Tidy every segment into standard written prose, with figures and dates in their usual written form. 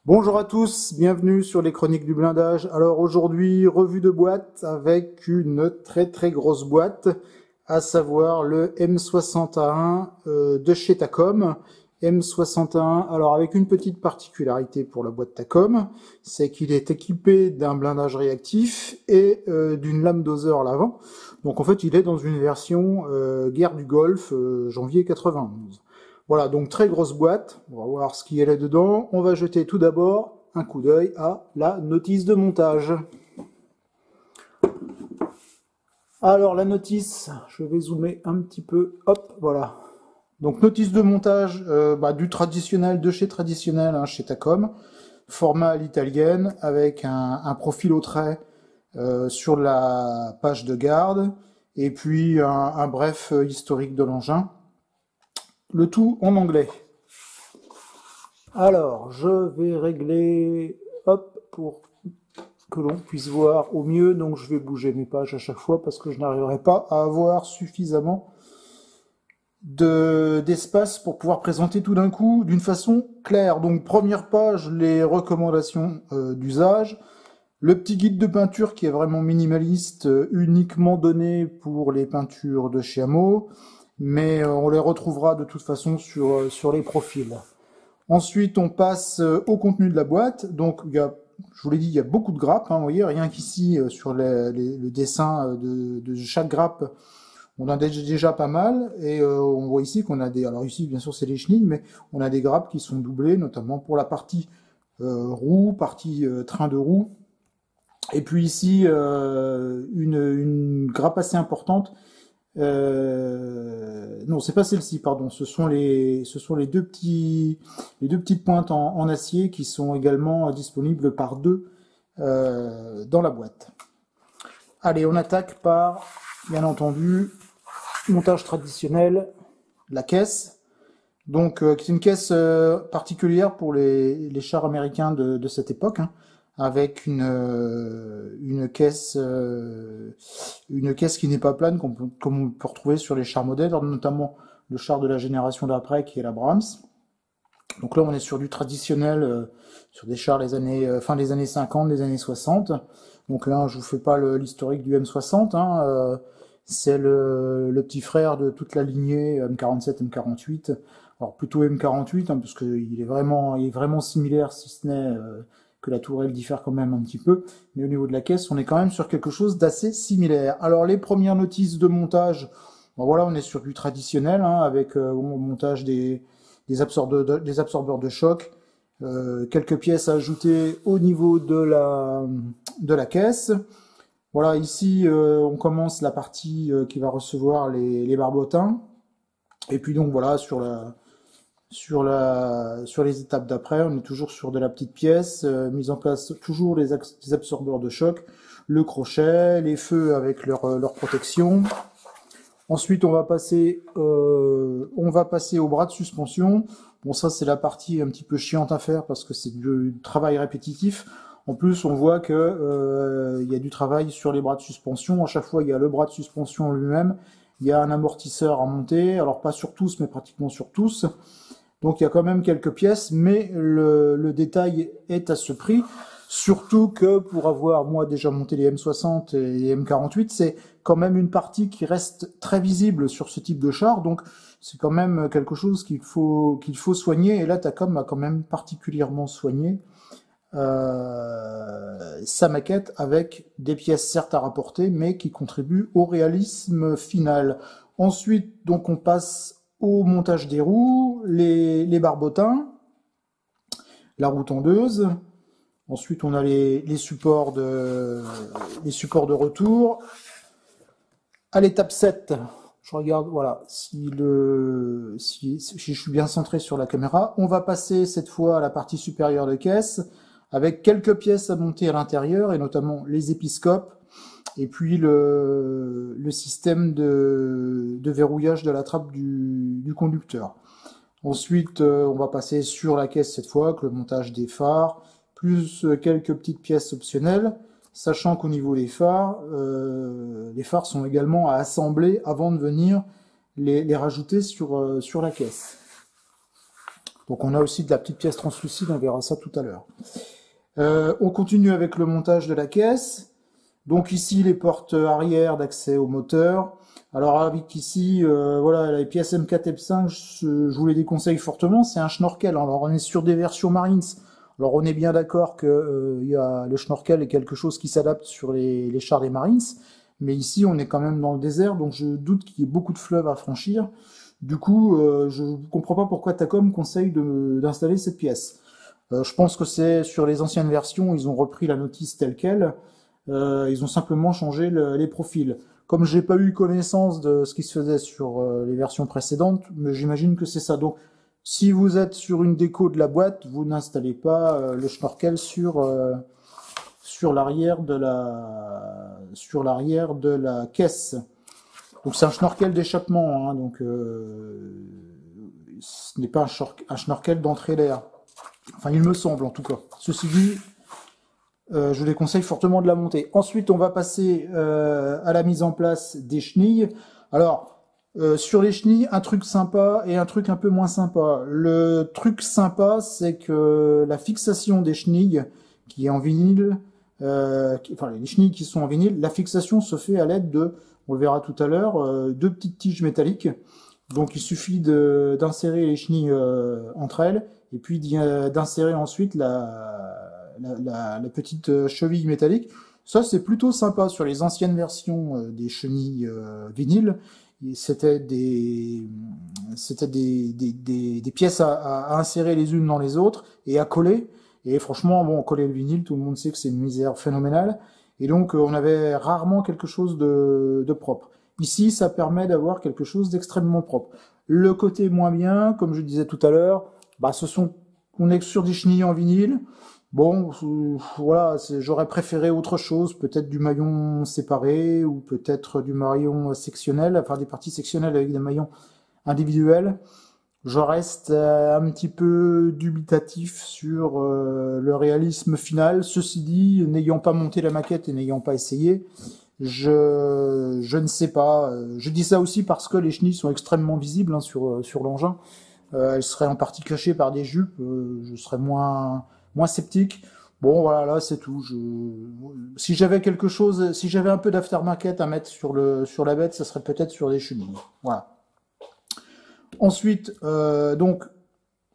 Bonjour à tous, bienvenue sur les Chroniques du blindage. Alors aujourd'hui, revue de boîte avec une très grosse boîte, à savoir le M61 de chez Takom. M61, alors avec une petite particularité pour la boîte Takom, c'est qu'il est équipé d'un blindage réactif et d'une lame doseur à l'avant. Donc en fait, il est dans une version guerre du Golfe, janvier 91. Voilà, donc très grosse boîte. On va voir ce qu'il y a là-dedans. On va jeter tout d'abord un coup d'œil à la notice de montage. Alors la notice, je vais zoomer un petit peu. Hop, voilà. Donc notice de montage du traditionnel, de chez traditionnel, hein, chez Takom. Format à l'italienne, avec un profil au trait sur la page de garde. Et puis un bref historique de l'engin. Le tout en anglais. Alors, je vais régler, hop, pour que l'on puisse voir au mieux. Donc, je vais bouger mes pages à chaque fois parce que je n'arriverai pas à avoir suffisamment d'espace pour pouvoir présenter tout d'un coup d'une façon claire. Donc, première page, les recommandations d'usage. Le petit guide de peinture qui est vraiment minimaliste, uniquement donné pour les peintures de chez Hamo, mais on les retrouvera de toute façon sur les profils. Ensuite, on passe au contenu de la boîte. Donc, je vous l'ai dit, il y a beaucoup de grappes. Hein, vous voyez, rien qu'ici, sur le dessin de chaque grappe, on en a déjà pas mal. Et on voit ici qu'on a des... Alors ici, bien sûr, c'est les chenilles, mais on a des grappes qui sont doublées, notamment pour la partie roue, partie train de roue. Et puis ici, une grappe assez importante. Non, c'est pas celle-ci, pardon. Ce sont les deux petites pointes en acier qui sont également disponibles par deux dans la boîte. Allez, on attaque par, bien entendu, montage traditionnel, la caisse. Donc, c'est une caisse particulière pour les chars américains de cette époque, hein, avec une caisse qui n'est pas plane, comme on peut retrouver sur les chars modèles, notamment le char de la génération d'après qui est la Brahms. Donc là, on est sur du traditionnel, sur des chars fin des années 50, des années 60. Donc là, je vous fais pas l'historique du M60, hein, c'est le petit frère de toute la lignée M47, M48. Alors plutôt M48, hein, parce qu'il est vraiment similaire, si ce n'est que la tourelle diffère quand même un petit peu. Mais au niveau de la caisse, on est quand même sur quelque chose d'assez similaire. Alors les premières notices de montage, bon, voilà, on est sur du traditionnel, hein, avec au montage des absorbeurs de choc, quelques pièces à ajouter au niveau de la caisse. Voilà, ici on commence la partie qui va recevoir les barbotins. Et puis donc voilà, sur les étapes d'après, on est toujours sur de la petite pièce, mise en place toujours les absorbeurs de choc, le crochet, les feux avec leur protection. Ensuite, on va passer au bras de suspension. Bon, ça c'est la partie un petit peu chiante à faire parce que c'est du travail répétitif. En plus, on voit que il y a du travail sur les bras de suspension. À chaque fois, il y a le bras de suspension lui-même. Il y a un amortisseur à monter. Alors pas sur tous, mais pratiquement sur tous. Donc il y a quand même quelques pièces, mais le détail est à ce prix. Surtout que pour avoir, moi, déjà monté les M60 et les M48, c'est quand même une partie qui reste très visible sur ce type de char. Donc c'est quand même quelque chose qu'il faut soigner. Et là, Takom a quand même particulièrement soigné sa maquette avec des pièces certes à rapporter, mais qui contribuent au réalisme final. Ensuite, donc on passe au montage des roues, les barbotins, la roue tondeuse. Ensuite, on a les supports de retour. À l'étape 7, je regarde, voilà, si je suis bien centré sur la caméra. On va passer cette fois à la partie supérieure de caisse, avec quelques pièces à monter à l'intérieur, et notamment les épiscopes, et puis le système de verrouillage de la trappe du conducteur. Ensuite, on va passer sur la caisse cette fois, avec le montage des phares, plus quelques petites pièces optionnelles, sachant qu'au niveau des phares sont également à assembler avant de venir les rajouter sur la caisse. Donc on a aussi de la petite pièce translucide, on verra ça tout à l'heure. On continue avec le montage de la caisse. Donc ici les portes arrière d'accès au moteur. Alors avec ici, voilà, les pièces M4 M5, je vous les déconseille fortement, c'est un schnorkel. Alors on est sur des versions Marines. Alors on est bien d'accord que le schnorkel est quelque chose qui s'adapte sur les chars des Marines, mais ici on est quand même dans le désert, donc je doute qu'il y ait beaucoup de fleuves à franchir. Du coup, je ne comprends pas pourquoi Tacom conseille d'installer cette pièce. Je pense que c'est sur les anciennes versions, ils ont repris la notice telle quelle. Ils ont simplement changé les profils. Comme j'ai pas eu connaissance de ce qui se faisait sur les versions précédentes, mais j'imagine que c'est ça. Donc, si vous êtes sur une déco de la boîte, vous n'installez pas le schnorkel sur l'arrière de la caisse. Donc c'est un schnorkel d'échappement, hein, donc ce n'est pas un schnorkel d'entrée d'air. Enfin, il me semble en tout cas. Ceci dit, je vous déconseille fortement de la monter. Ensuite, on va passer à la mise en place des chenilles. Alors, sur les chenilles, un truc sympa et un truc un peu moins sympa. Le truc sympa, c'est que la fixation des chenilles qui est en vinyle, enfin les chenilles qui sont en vinyle, la fixation se fait à l'aide de, on le verra tout à l'heure, deux petites tiges métalliques. Donc il suffit d'insérer les chenilles entre elles et puis d'insérer ensuite la petite cheville métallique. Ça c'est plutôt sympa. Sur les anciennes versions des chenilles vinyles, c'était des pièces à insérer les unes dans les autres et à coller. Et franchement, bon, coller le vinyle, tout le monde sait que c'est une misère phénoménale. Et donc on avait rarement quelque chose de propre. Ici, ça permet d'avoir quelque chose d'extrêmement propre. Le côté moins bien, comme je disais tout à l'heure, bah on est sur des chenilles en vinyle. Bon, voilà, j'aurais préféré autre chose, peut-être du maillon séparé ou peut-être du maillon sectionnel, enfin des parties sectionnelles avec des maillons individuels. Je reste un petit peu dubitatif sur le réalisme final. Ceci dit, n'ayant pas monté la maquette et n'ayant pas essayé, je ne sais pas. Je dis ça aussi parce que les chenilles sont extrêmement visibles hein, sur l'engin. Elles seraient en partie cachées par des jupes. Je serais moins sceptique. Bon, voilà, là c'est tout. Si j'avais quelque chose, si j'avais un peu d'aftermarket à mettre sur la bête, ça serait peut-être sur des chenilles. Voilà. Ensuite, donc,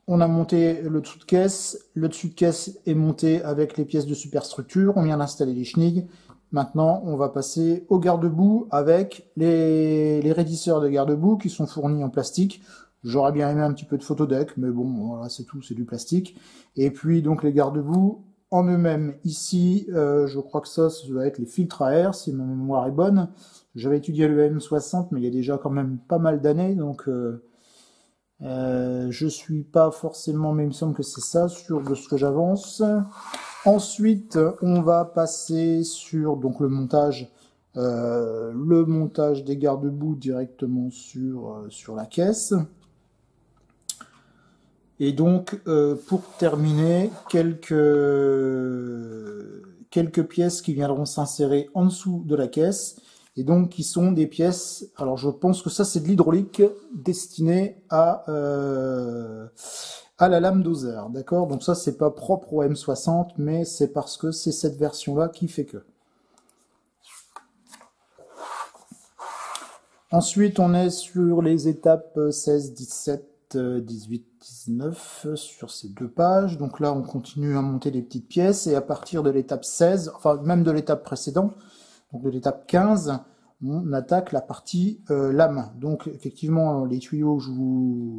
on a monté le dessous de caisse. Le dessous de caisse est monté avec les pièces de superstructure. On vient d'installer les chenilles. Maintenant, on va passer au garde-boue avec les raidisseurs de garde-boue qui sont fournis en plastique. J'aurais bien aimé un petit peu de photodeck, mais bon, voilà, c'est tout, c'est du plastique. Et puis, donc, les garde-boue en eux-mêmes. Ici, je crois que ça doit être les filtres à air, si ma mémoire est bonne. J'avais étudié le M60, mais il y a déjà quand même pas mal d'années, donc je suis pas forcément, mais il me semble que c'est ça, sûr de ce que j'avance. Ensuite, on va passer sur donc le montage des garde-boue directement sur la caisse. Et donc, pour terminer, quelques pièces qui viendront s'insérer en dessous de la caisse, et donc qui sont des pièces, alors je pense que ça c'est de l'hydraulique destinée à la lame doseur, d'accord? Donc ça c'est pas propre au M60, mais c'est parce que c'est cette version-là qui fait que. Ensuite, on est sur les étapes 16, 17, 18, 19 sur ces deux pages. Donc là, on continue à monter les petites pièces et à partir de l'étape 16, enfin même de l'étape précédente, donc de l'étape 15, on attaque la partie lame. Donc effectivement, les tuyaux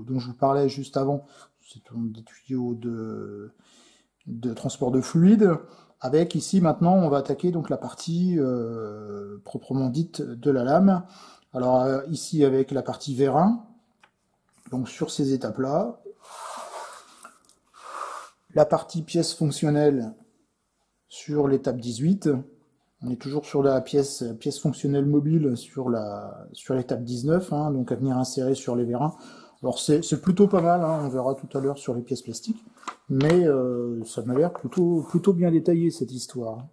dont je vous parlais juste avant, c'est des tuyaux de transport de fluide. Avec ici maintenant, on va attaquer donc la partie proprement dite de la lame. Alors ici avec la partie vérin, donc sur ces étapes-là, la partie pièce fonctionnelle sur l'étape 18, on est toujours sur la pièce fonctionnelle mobile sur l'étape 19, hein, donc à venir insérer sur les vérins. Alors c'est plutôt pas mal, hein, on verra tout à l'heure sur les pièces plastiques, mais ça m'a l'air plutôt bien détaillé cette histoire.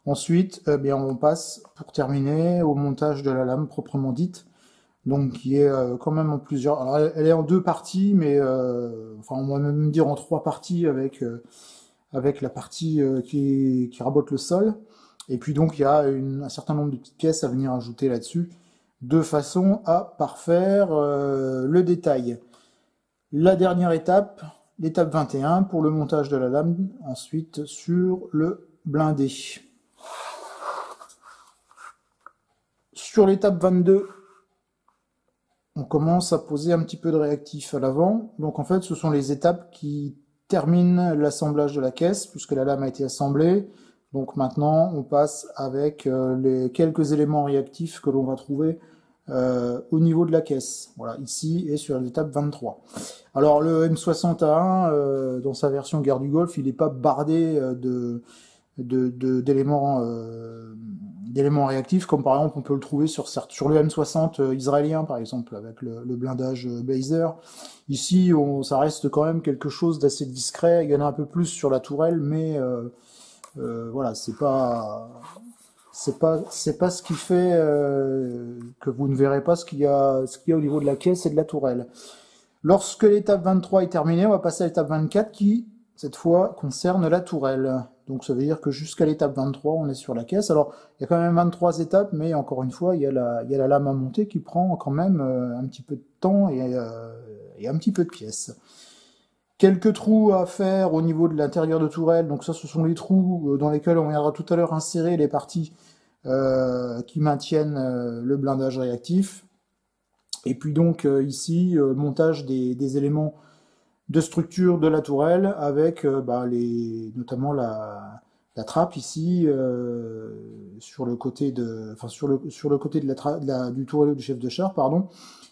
Ensuite, bien on passe pour terminer au montage de la lame proprement dite. donc qui est quand même en plusieurs. Alors, elle est en deux parties, mais enfin on va même dire en trois parties avec la partie qui rabote le sol. Et puis donc il y a un certain nombre de petites pièces à venir ajouter là-dessus, de façon à parfaire le détail. La dernière étape, l'étape 21 pour le montage de la lame, ensuite sur le blindé. Sur l'étape 22, on commence à poser un petit peu de réactif à l'avant. Donc en fait, ce sont les étapes qui terminent l'assemblage de la caisse, puisque la lame a été assemblée. Donc maintenant, on passe avec les quelques éléments réactifs que l'on va trouver au niveau de la caisse. Voilà, ici et sur l'étape 23. Alors le M61, dans sa version guerre du Golfe, il n'est pas bardé d'éléments réactifs, comme par exemple on peut le trouver sur le M60 israélien par exemple, avec le blindage Blazer. Ici, ça reste quand même quelque chose d'assez discret. Il y en a un peu plus sur la tourelle, mais voilà, c'est pas ce qui fait que vous ne verrez pas ce qu'il y a au niveau de la caisse et de la tourelle. Lorsque l'étape 23 est terminée, on va passer à l'étape 24 qui, cette fois, concerne la tourelle. Donc ça veut dire que jusqu'à l'étape 23, on est sur la caisse. Alors, il y a quand même 23 étapes, mais encore une fois, il y a la lame à monter qui prend quand même un petit peu de temps et un petit peu de pièces. Quelques trous à faire au niveau de l'intérieur de tourelle. Donc ça, ce sont les trous dans lesquels on viendra tout à l'heure insérer les parties qui maintiennent le blindage réactif. Et puis donc ici, montage des éléments de structure de la tourelle avec notamment la trappe ici sur le côté sur le côté du tourelleau du chef de char, pardon.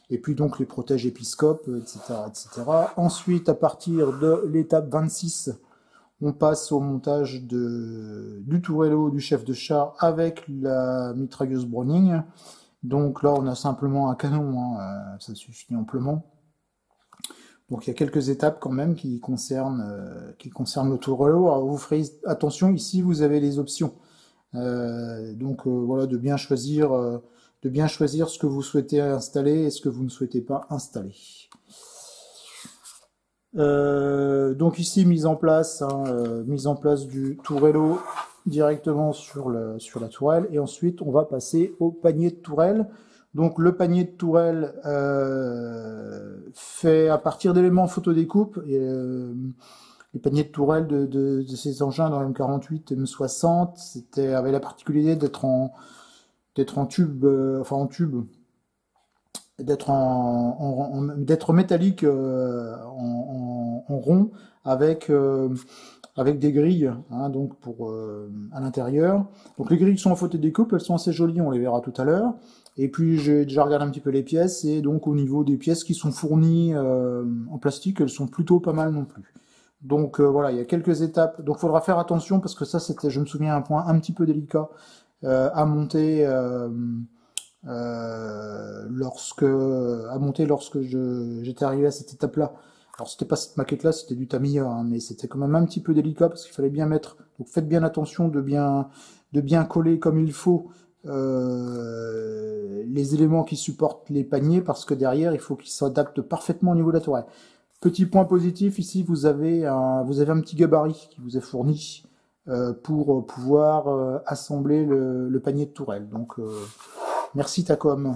Et puis donc les protèges épiscopes, etc., etc. Ensuite, à partir de l'étape 26, on passe au montage du tourelleau du chef de char avec la mitrailleuse Browning. Donc là, on a simplement un canon, ça suffit amplement. Donc il y a quelques étapes quand même qui concernent le tourelleau. Alors vous ferez attention, ici vous avez les options. Voilà, de bien choisir ce que vous souhaitez installer et ce que vous ne souhaitez pas installer. Donc ici mise en place du tourelleau directement sur la tourelle, et ensuite on va passer au panier de tourelle. Donc le panier de tourelle fait à partir d'éléments photodécoupe. Les paniers de tourelle de ces engins dans M48 et M60 avait la particularité d'être en tube, d'être métallique en rond avec des grilles, donc à l'intérieur. Donc les grilles sont en photodécoupe, elles sont assez jolies, on les verra tout à l'heure. Et puis j'ai déjà regardé un petit peu les pièces, et donc au niveau des pièces qui sont fournies en plastique, elles sont plutôt pas mal non plus. Donc voilà, il y a quelques étapes. Donc il faudra faire attention, parce que ça c'était, je me souviens, un point un petit peu délicat à monter lorsque j'étais arrivé à cette étape-là. Alors c'était pas cette maquette-là, c'était du Tamiya, mais c'était quand même un petit peu délicat parce qu'il fallait bien mettre. Donc faites bien attention de bien coller comme il faut les éléments qui supportent les paniers, parce que derrière il faut qu'ils s'adaptent parfaitement au niveau de la tourelle. Petit point positif, ici vous avez un petit gabarit qui vous est fourni pour pouvoir assembler le panier de tourelle. Donc merci Tacom.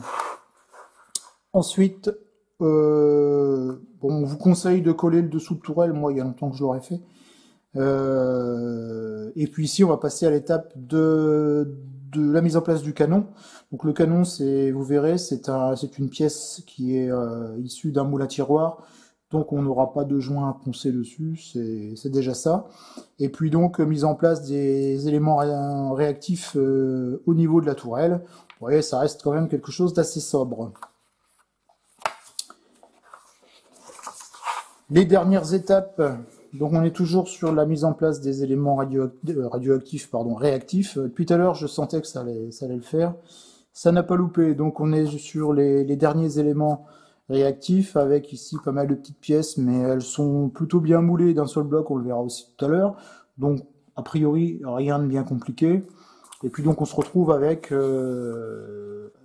Ensuite, on vous conseille de coller le dessous de tourelle. Moi, il y a longtemps que je l'aurais fait. Et puis ici, on va passer à l'étape de la mise en place du canon. Donc le canon, vous verrez, c'est une pièce qui est issue d'un moule à tiroir. Donc on n'aura pas de joint à poncer dessus, c'est déjà ça. Et puis donc mise en place des éléments réactifs au niveau de la tourelle. Vous voyez, ça reste quand même quelque chose d'assez sobre. Les dernières étapes, donc on est toujours sur la mise en place des éléments réactifs. Depuis tout à l'heure, je sentais que ça allait le faire. Ça n'a pas loupé, donc on est sur les derniers éléments réactifs, avec ici pas mal de petites pièces, mais elles sont plutôt bien moulées d'un seul bloc, on le verra aussi tout à l'heure. Donc a priori, rien de bien compliqué. Et puis donc on se retrouve avec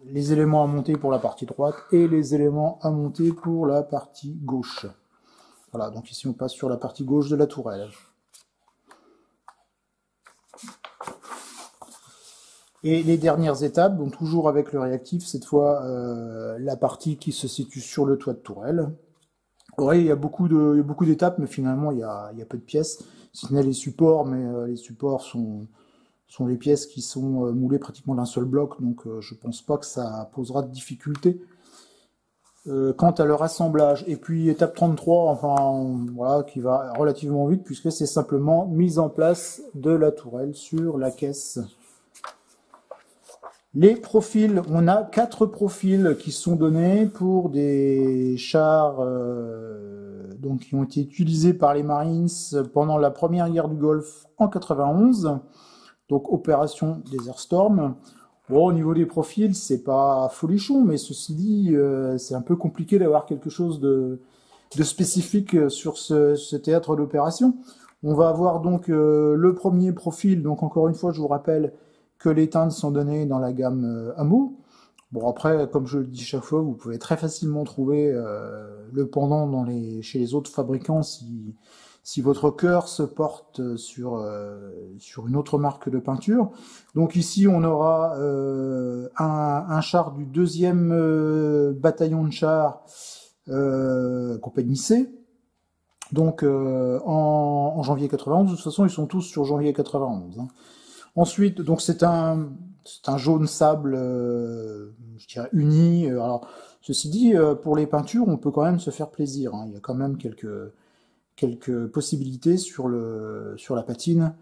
les éléments à monter pour la partie droite et les éléments à monter pour la partie gauche. Voilà, donc ici on passe sur la partie gauche de la tourelle. Et les dernières étapes, donc toujours avec le réactif, cette fois la partie qui se situe sur le toit de tourelle. Oui, il y a beaucoup d'étapes, mais finalement il y a peu de pièces, si ce n'est les supports, mais les supports sont les pièces qui sont moulées pratiquement d'un seul bloc, donc je pense pas que ça posera de difficulté. Quant à leur assemblage, et puis étape 33, enfin voilà, qui va relativement vite, puisque c'est simplement mise en place de la tourelle sur la caisse. Les profils, on a 4 profils qui sont donnés pour des chars donc, qui ont été utilisés par les Marines pendant la première guerre du Golfe en 91, donc opération Desert Storm. Bon, au niveau des profils, c'est pas folichon, mais ceci dit, c'est un peu compliqué d'avoir quelque chose de spécifique sur ce théâtre d'opération. On va avoir donc le premier profil, donc encore une fois, je vous rappelle que les teintes sont données dans la gamme Amo. Bon, après, comme je le dis chaque fois, vous pouvez très facilement trouver le pendant chez les autres fabricants si votre cœur se porte sur une autre marque de peinture. Donc ici, on aura un char du 2e bataillon de chars compagnie C. Donc en janvier 91, de toute façon, ils sont tous sur janvier 91. Hein. Ensuite, donc c'est un jaune sable, je dirais uni. Alors, ceci dit, pour les peintures, on peut quand même se faire plaisir. Hein. Il y a quand même quelques possibilités sur la patine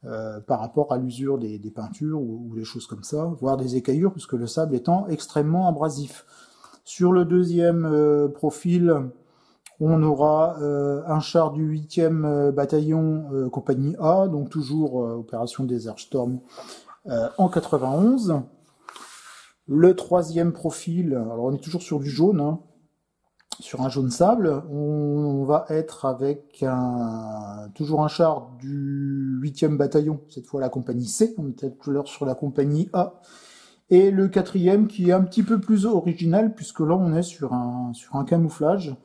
par rapport à l'usure des peintures ou des choses comme ça, voire des écaillures, puisque le sable étant extrêmement abrasif. Sur le 2e profil, on aura un char du 8e bataillon compagnie A, donc toujours opération Desert Storm en 91. Le 3e profil, alors on est toujours sur du jaune, hein, sur un jaune sable, on va être avec toujours un char du 8e bataillon, cette fois la compagnie C, on était tout à l'heure sur la compagnie A. Et le 4e qui est un petit peu plus original, puisque là on est sur un camouflage.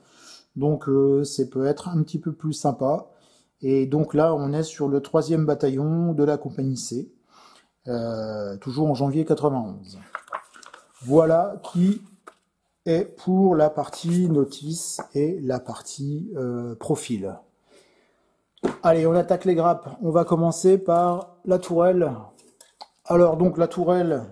Donc ça peut être un petit peu plus sympa. Et donc là, on est sur le 3e bataillon de la compagnie C, toujours en janvier 91. Voilà qui est pour la partie notice et la partie profil. Allez, on attaque les grappes. On va commencer par la tourelle. Alors donc la tourelle,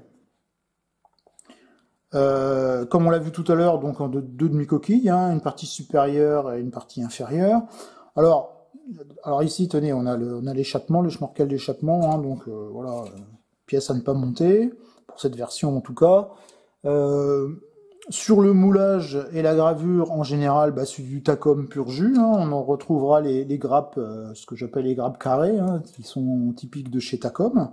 comme on l'a vu tout à l'heure, donc en deux demi-coquilles, hein, une partie supérieure et une partie inférieure. Alors ici, tenez, on a l'échappement, le schnorkel d'échappement, hein, donc voilà, pièce à ne pas monter, pour cette version en tout cas. Sur le moulage et la gravure, en général, c'est du Tacom pur jus, hein, on en retrouvera les grappes, ce que j'appelle les grappes carrées, hein, qui sont typiques de chez Tacom.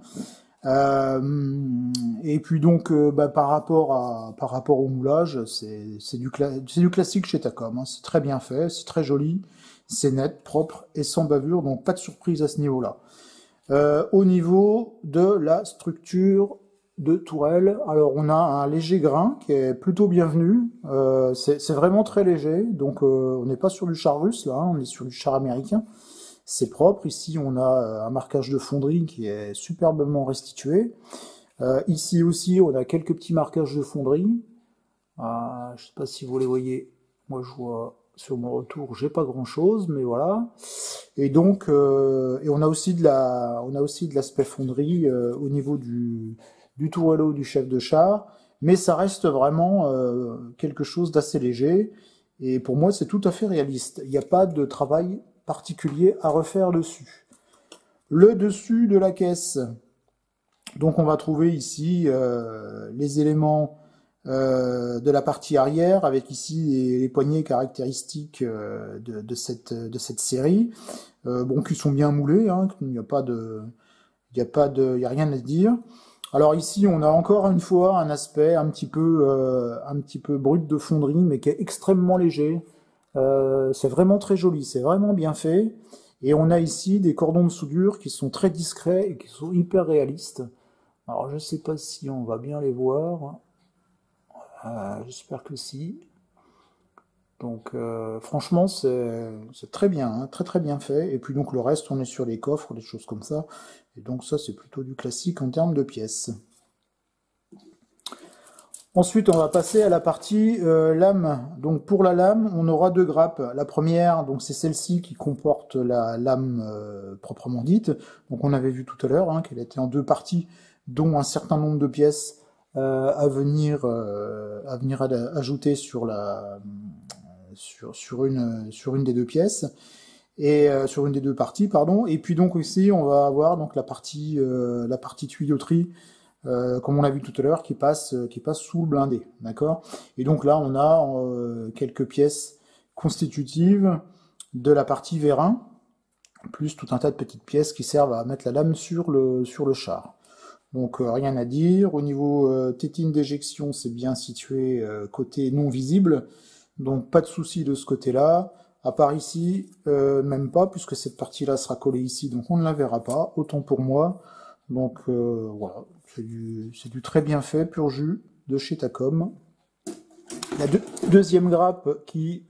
Et puis donc par rapport au moulage, c'est du classique chez Tacom, hein. C'est très bien fait, c'est très joli, c'est net, propre et sans bavure, donc pas de surprise à ce niveau-là. Au niveau de la structure de tourelle, alors on a un léger grain qui est plutôt bienvenu, c'est vraiment très léger, donc on n'est pas sur du char russe là, hein, on est sur du char américain. C'est propre, ici on a un marquage de fonderie qui est superbement restitué. Ici aussi on a quelques petits marquages de fonderie. Je ne sais pas si vous les voyez, moi je vois sur mon retour, j'ai pas grand chose, mais voilà. Et donc, et on a aussi de l'aspect fonderie au niveau du tourelleau du chef de char, mais ça reste vraiment quelque chose d'assez léger. Et pour moi c'est tout à fait réaliste. Il n'y a pas de travail particulier à refaire dessus. Le dessus de la caisse, donc on va trouver ici les éléments de la partie arrière, avec ici les poignées caractéristiques de cette série, bon, qui sont bien moulées, hein, il n'y a rien à dire. Alors ici on a encore une fois un aspect un petit peu brut de fonderie, mais qui est extrêmement léger. C'est vraiment très joli, c'est vraiment bien fait. Et on a ici des cordons de soudure qui sont très discrets et qui sont hyper réalistes. Alors je sais pas si on va bien les voir. J'espère que si. Donc franchement c'est très bien, hein, très très bien fait. Et puis donc le reste on est sur les coffres, des choses comme ça. Et donc ça c'est plutôt du classique en termes de pièces. Ensuite on va passer à la partie lame. Donc pour la lame on aura deux grappes. La première donc c'est celle-ci qui comporte la lame proprement dite. Donc on avait vu tout à l'heure hein, qu'elle était en deux parties, dont un certain nombre de pièces à venir ajouter sur une des deux pièces et sur une des deux parties pardon. Et puis donc ici on va avoir donc la partie tuyauterie comme on l'a vu tout à l'heure qui passe sous le blindé, d'accord. Et donc là on a quelques pièces constitutives de la partie vérin plus tout un tas de petites pièces qui servent à mettre la lame sur le char. Donc rien à dire. Au niveau tétine d'éjection, c'est bien situé côté non visible. Donc pas de souci de ce côté-là. À part ici, même pas, puisque cette partie-là sera collée ici, donc on ne la verra pas, autant pour moi. Donc voilà, c'est du très bien fait, pur jus, de chez Tacom. La deuxième grappe qui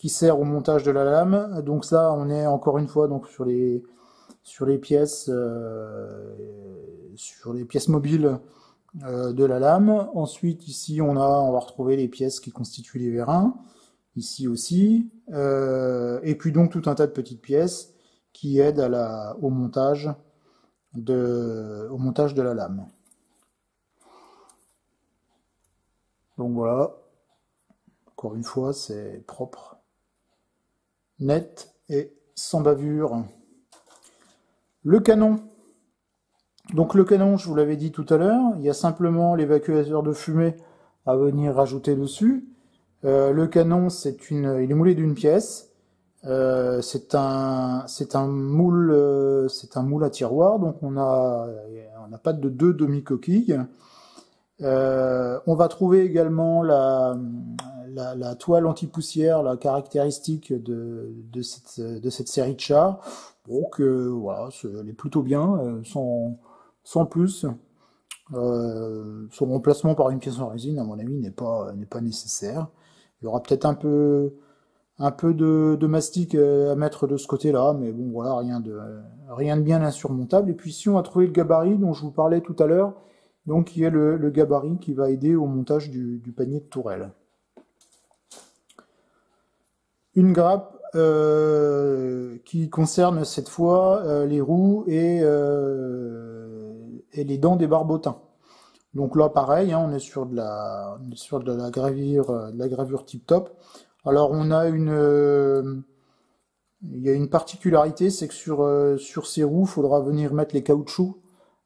sert au montage de la lame. Donc ça, on est encore une fois donc sur les pièces mobiles de la lame. Ensuite ici on va retrouver les pièces qui constituent les vérins, ici aussi, et puis donc tout un tas de petites pièces qui aident au montage de la lame. Donc voilà, encore une fois c'est propre, net et sans bavure. Le canon. Donc le canon, je vous l'avais dit tout à l'heure, il y a simplement l'évacuateur de fumée à venir rajouter dessus. Le canon, il est moulé d'une pièce. C'est un moule à tiroir, donc on n'a pas de deux demi-coquilles. On va trouver également la toile anti-poussière, la caractéristique de cette série de chars. Donc voilà, elle est plutôt bien, sans plus. Son remplacement par une pièce en résine, à mon avis, n'est pas nécessaire. Il y aura peut-être un peu de mastic à mettre de ce côté-là, mais bon, voilà, rien de bien insurmontable. Et puis ici, on va trouver le gabarit dont je vous parlais tout à l'heure, donc qui est le gabarit qui va aider au montage du panier de tourelle. Une grappe qui concerne cette fois les roues et les dents des barbotins. Donc là, pareil, hein, on est sur de la gravure tip top. Alors il y a une particularité, c'est que sur ces roues, il faudra venir mettre les caoutchoucs,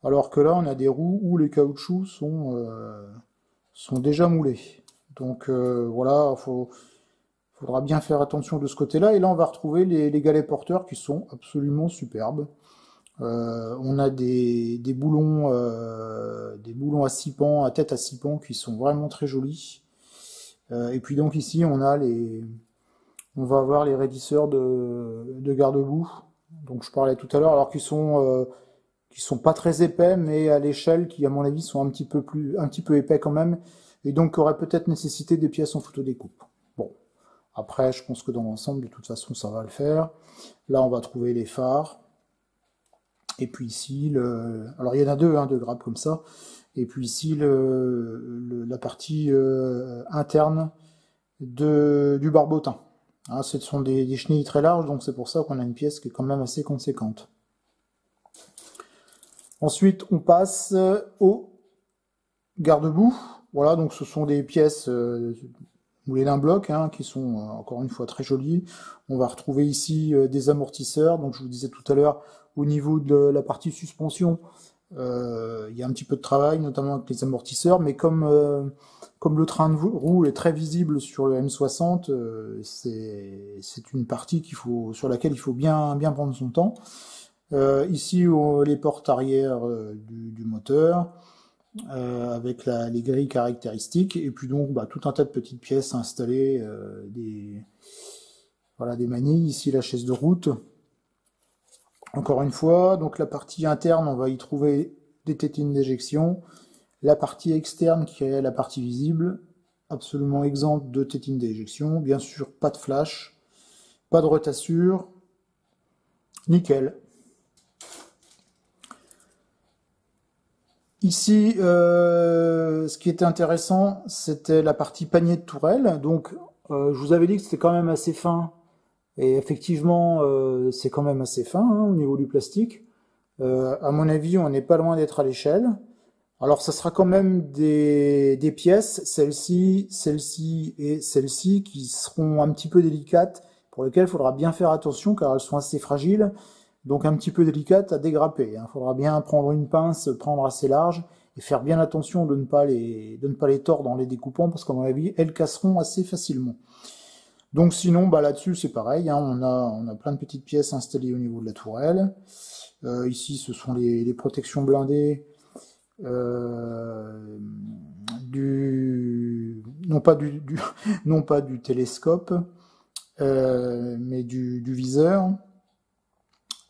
alors que là, on a des roues où les caoutchoucs sont déjà moulés. Donc voilà, faudra bien faire attention de ce côté-là. Et là, on va retrouver les galets porteurs qui sont absolument superbes. On a des boulons à 6 pans, à tête à 6 pans qui sont vraiment très jolis. Et puis donc ici on va avoir les raidisseurs de garde-boue. Donc je parlais tout à l'heure, alors qu'ils sont pas très épais, mais à l'échelle qui à mon avis sont un petit peu épais quand même, et donc aurait peut-être nécessité des pièces en photodécoupe. Bon, après je pense que dans l'ensemble de toute façon ça va le faire. Là on va trouver les phares. Et puis ici, alors il y en a deux, hein, deux grappes comme ça. Et puis ici, la partie interne du barbotin. Hein, ce sont des chenilles très larges, donc c'est pour ça qu'on a une pièce qui est quand même assez conséquente. Ensuite, on passe au garde-boue. Voilà, donc ce sont des pièces moulées d'un bloc, hein, qui sont encore une fois très jolies. On va retrouver ici des amortisseurs. Donc je vous disais tout à l'heure, au niveau de la partie suspension, il y a un petit peu de travail, notamment avec les amortisseurs, mais comme le train de roue est très visible sur le M60, c'est une partie sur laquelle il faut bien prendre son temps. Ici, les portes arrière du moteur, avec les grilles caractéristiques, et puis donc tout un tas de petites pièces installées, des manilles, ici la chaise de route. Encore une fois, donc la partie interne, on va y trouver des tétines d'éjection. La partie externe qui est la partie visible, absolument exempte de tétines d'éjection. Bien sûr, pas de flash, pas de retassure. Nickel. Ici, ce qui était intéressant, c'était la partie panier de tourelle. Donc, je vous avais dit que c'était quand même assez fin. Et effectivement, c'est quand même assez fin hein, au niveau du plastique. À mon avis, on n'est pas loin d'être à l'échelle. Alors, ça sera quand même des pièces, celle-ci, celle-ci et celle-ci, qui seront un petit peu délicates, pour lesquelles il faudra bien faire attention, car elles sont assez fragiles. Donc un petit peu délicate à dégrapper. Il faudra bien prendre une pince, prendre assez large et faire bien attention de ne pas les tordre en les découpant parce qu'à mon avis, elles casseront assez facilement. Donc sinon, bah, là-dessus, c'est pareil. Hein, on a plein de petites pièces installées au niveau de la tourelle. Ici, ce sont les protections blindées non pas du télescope, mais du viseur.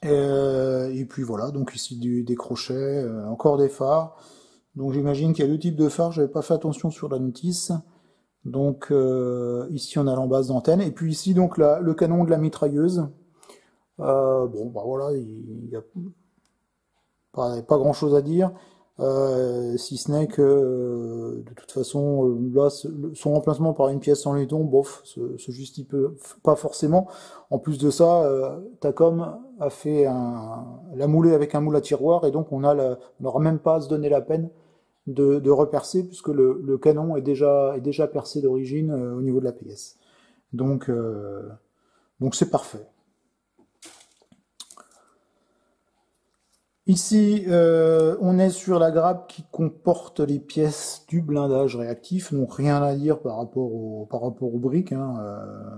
Et puis voilà, donc ici des crochets, encore des phares. Donc j'imagine qu'il y a deux types de phares, j'avais pas fait attention sur la notice. Donc ici on a l'embase d'antenne. Et puis ici donc le canon de la mitrailleuse. Bon bah voilà, il y a pas grand chose à dire. Si ce n'est que de toute façon là son remplacement par une pièce en laiton bof se justifie pas forcément. En plus de ça Takom a fait l'a moulé avec un moule à tiroir et donc on n'aura même pas à se donner la peine de repercer puisque le canon est déjà percé d'origine au niveau de la pièce, donc c'est parfait. Ici, on est sur la grappe qui comporte les pièces du blindage réactif, donc rien à dire par rapport aux briques. Hein.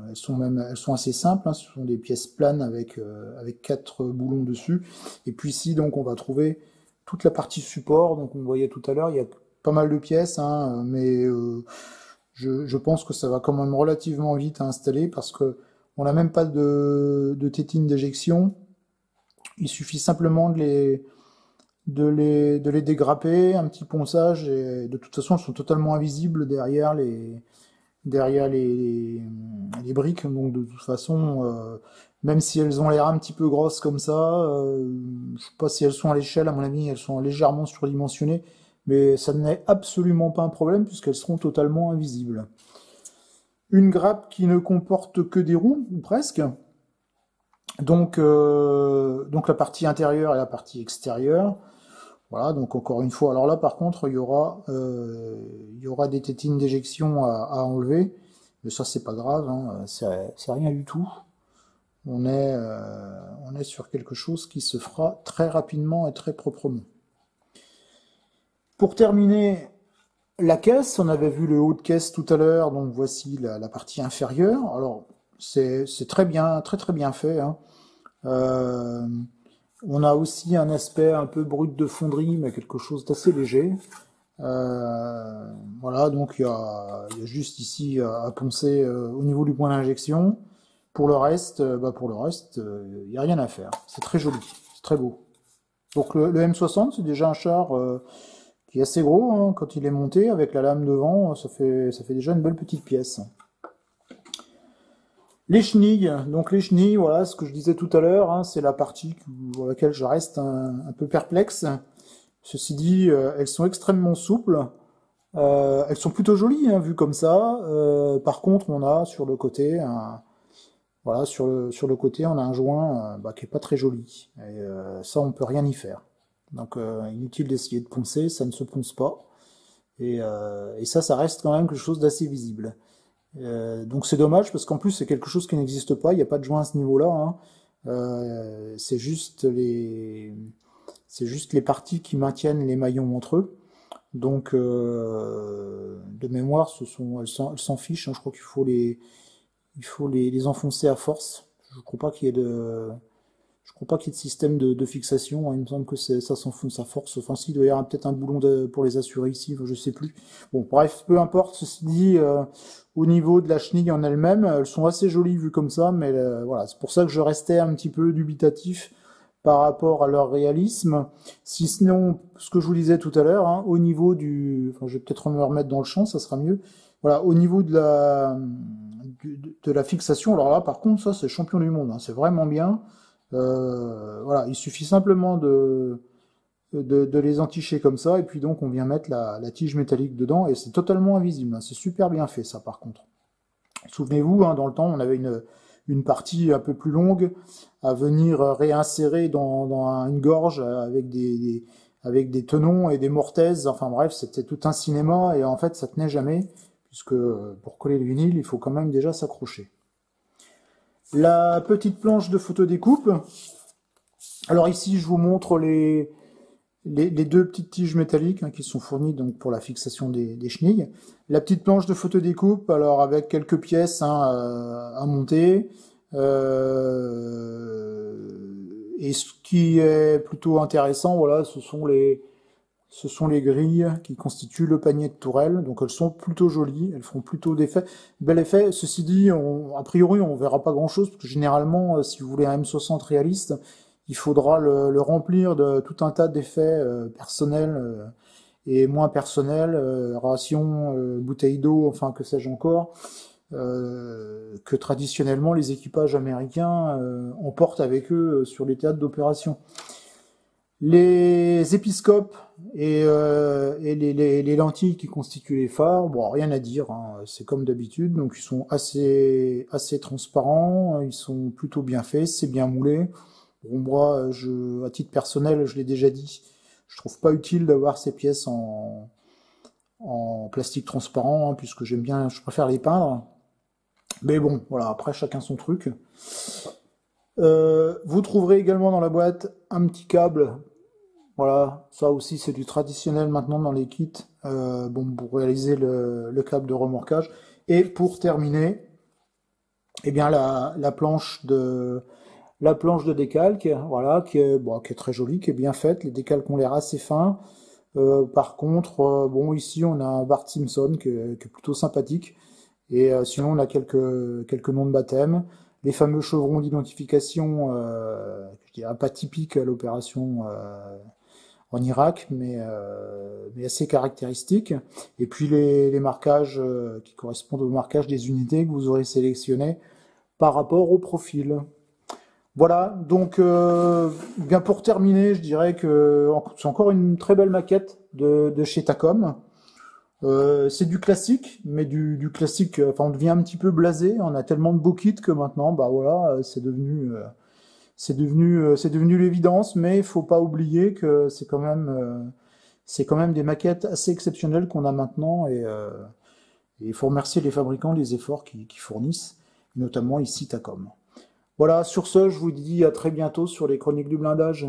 Elles sont assez simples. Hein. Ce sont des pièces planes avec 4 boulons dessus. Et puis ici, donc, on va trouver toute la partie support. Donc, on voyait tout à l'heure, il y a pas mal de pièces, hein, mais je pense que ça va quand même relativement vite à installer parce que on n'a même pas de tétine d'éjection. Il suffit simplement de les dégrapper, un petit ponçage, et de toute façon, elles sont totalement invisibles derrière les briques. Donc de toute façon, même si elles ont l'air un petit peu grosses comme ça, je sais pas si elles sont à l'échelle, à mon avis, elles sont légèrement surdimensionnées, mais ça n'est absolument pas un problème puisqu'elles seront totalement invisibles. Une grappe qui ne comporte que des roues, ou presque. Donc la partie intérieure et la partie extérieure. Voilà, donc encore une fois. Alors là, par contre, il y aura des tétines d'éjection à enlever. Mais ça, c'est pas grave, hein, c'est rien du tout. On est sur quelque chose qui se fera très rapidement et très proprement. Pour terminer, la caisse, on avait vu le haut de caisse tout à l'heure, donc voici la partie inférieure. Alors, c'est très bien fait. Hein. On a aussi un aspect un peu brut de fonderie, mais quelque chose d'assez léger. Voilà, donc il y a juste ici à poncer au niveau du point d'injection. Pour le reste, il n'y a rien à faire. C'est très joli, c'est très beau. Donc le M60, c'est déjà un char qui est assez gros hein, quand il est monté avec la lame devant. Ça fait déjà une belle petite pièce. Les chenilles, donc les chenilles, voilà ce que je disais tout à l'heure, hein, c'est la partie pour laquelle je reste un peu perplexe. Ceci dit, elles sont extrêmement souples, elles sont plutôt jolies hein, vues comme ça. Par contre, on a sur le côté, sur le côté, on a un joint qui est pas très joli. Et ça, on peut rien y faire. Donc inutile d'essayer de poncer, ça ne se ponce pas. Et ça reste quand même quelque chose d'assez visible. Donc c'est dommage parce qu'en plus c'est quelque chose qui n'existe pas, il n'y a pas de joint à ce niveau-là. Hein. C'est juste les parties qui maintiennent les maillons entre eux. Donc de mémoire, elles s'en fichent. Hein. Je crois qu'il faut les enfoncer à force. Je crois pas qu'il y ait de système de fixation. Hein. Il me semble que ça s'enfonce à force. Enfin, s'il doit y avoir peut-être un boulon pour les assurer ici, je sais plus. Bon, bref, peu importe. Ceci dit, au niveau de la chenille en elle-même, elles sont assez jolies vues comme ça, mais voilà, c'est pour ça que je restais un petit peu dubitatif par rapport à leur réalisme, si ce n'est ce que je vous disais tout à l'heure, hein, au niveau enfin, je vais peut-être me remettre dans le champ, ça sera mieux. Voilà, au niveau de la fixation, alors là, par contre, ça, c'est champion du monde, hein, c'est vraiment bien. Voilà, il suffit simplement de les enticher comme ça, et puis donc on vient mettre la tige métallique dedans, et c'est totalement invisible, hein, c'est super bien fait, ça, par contre. Souvenez-vous, hein, dans le temps, on avait une partie un peu plus longue à venir réinsérer dans une gorge avec avec des tenons et des mortaises. Enfin bref, c'était tout un cinéma et en fait, ça tenait jamais puisque pour coller le vinyle, il faut quand même déjà s'accrocher. La petite planche de photodécoupe. Alors ici, je vous montre les deux petites tiges métalliques, hein, qui sont fournies donc pour la fixation des chenilles. La petite planche de photodécoupe, alors avec quelques pièces, hein, à monter. Et ce qui est plutôt intéressant, voilà, ce sont les grilles qui constituent le panier de tourelle. Donc elles sont plutôt jolies, elles font plutôt bel effet. Ceci dit, a priori, on verra pas grand-chose, parce que généralement, si vous voulez un M60 réaliste, il faudra le remplir de tout un tas d'effets personnels et moins personnels, rations, bouteilles d'eau, enfin que sais-je encore, que traditionnellement les équipages américains emportent avec eux sur les théâtres d'opération. Les épiscopes et les lentilles qui constituent les phares, bon, rien à dire, hein, c'est comme d'habitude, donc ils sont assez transparents, ils sont plutôt bien faits, c'est bien moulé. Bon, moi, à titre personnel, je l'ai déjà dit, je trouve pas utile d'avoir ces pièces en plastique transparent, hein, puisque je préfère les peindre. Mais bon, voilà, après chacun son truc. Vous trouverez également dans la boîte un petit câble. Voilà, ça aussi c'est du traditionnel maintenant dans les kits, bon, pour réaliser le câble de remorquage. Et pour terminer, eh bien la planche de décalque, voilà, qui est très jolie, qui est bien faite. Les décalques ont l'air assez fins. Par contre, bon, ici on a un Bart Simpson qui est plutôt sympathique. Et sinon on a quelques noms de baptême. Les fameux chevrons d'identification, je dirais pas typiques à l'opération en Irak, mais assez caractéristiques. Et puis les marquages qui correspondent au marquage des unités que vous aurez sélectionnées par rapport au profil. Voilà, donc bien pour terminer, je dirais que c'est encore une très belle maquette de chez Takom. C'est du classique, mais du classique, enfin on devient un petit peu blasé, on a tellement de beaux kits que maintenant, bah voilà, c'est devenu l'évidence, mais il faut pas oublier que c'est quand même des maquettes assez exceptionnelles qu'on a maintenant, et il faut remercier les fabricants des efforts qu'ils fournissent, notamment ici Takom. Voilà, sur ce, je vous dis à très bientôt sur les Chroniques du blindage.